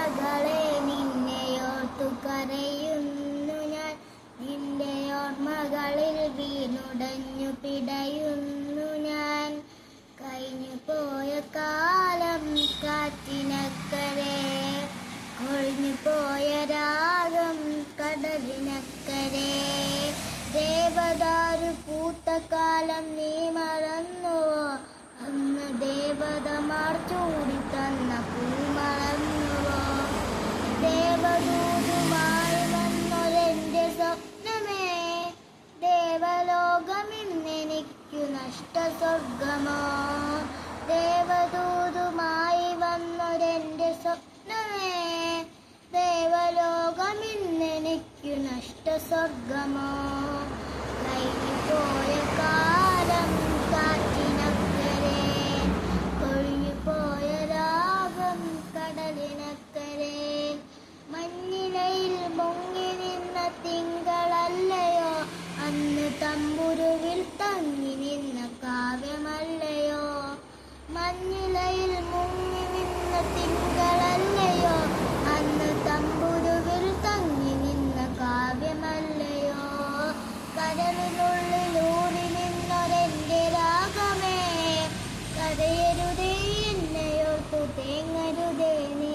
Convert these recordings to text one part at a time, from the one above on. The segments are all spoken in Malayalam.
ഓർമ്മകളെ നിന്നെയോർത്തു കരയുന്നു ഞാൻ. നിന്റെ ഓർമ്മകളിൽ വീണുടഞ്ഞു പിടയുന്നു ഞാൻ. കഴിഞ്ഞു പോയ കാലം കാറ്റിനക്കരെ, കൊഴിഞ്ഞു പോയ രാഗം കടലിനക്കരെ. ദേവദാരു പൂത്ത കാലം നീ മറന്നുവോ? അന്ന് ദേവതമാർ ചൂടി തന്ന പൂ മറന്നുവോ? ദേവദൂതുമായി വന്നൊരെന്റെ സ്വപ്നമേ, ദേവലോകമിന്നെനിക്കു നഷ്ടസ്വർഗമോ? ദേവദൂതുമായി വന്നൊരെന്റെ സ്വപ്നമേ, ദേവലോകമിന്നെനിക്കു നഷ്ടസ്വർഗമോ? കഴിഞ്ഞുപോയ കാലം കാറ്റിനക്കരെ, കൊഴിഞ്ഞുപോയ രാഗം കടലിനക്കരെ. മഞ്ഞിലയിൽ മുങ്ങി നിന്ന തിങ്കളല്ലയോ, അന്ന് തമ്പുരുവിൽ തങ്ങി നിന്ന കാവ്യമല്ലയോ? മഞ്ഞിലയിൽ മുങ്ങി നിന്ന തിങ്കളല്ലയോ, അന്ന് തമ്പുരുവിൽ തങ്ങി നിന്ന കാവ്യമല്ലയോ? കരളിനുള്ളിലൂറി നിന്നൊരെന്റെ രാഗമേ, കരയരുതേ എന്നെയോർത്തു തേങ്ങരുതേ നീ.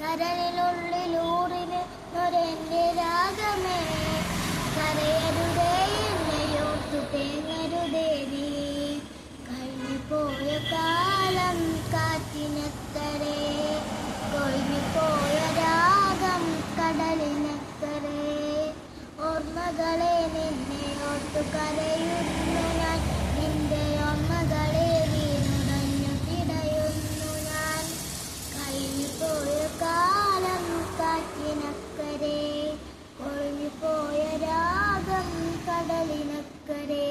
കരളിനുള്ളിലൂറി നിന്നൊരെന്റെ രാഗമേ, കരയരുതേ എന്നെയോർത്തു തേങ്ങരുതേ നീ. കഴിഞ്ഞുപോയ കാലം കാറ്റിനക്കരെ, കൊഴിഞ്ഞുപോയ രാഗം കടലിനക്കരെ. ഓർമ്മകളെ നിന്നെയോർത്തു കരയുന്നു ഞാൻ. നിന്റെ ഓർമ്മകളെ വീണുടഞ്ഞു പിടയുന്നു ഞാൻ. കഴിഞ്ഞുപോയ കാലം കാറ്റിനക്കരെ, കൊഴിഞ്ഞുപോയ രാഗം കടലിനക്കരെ.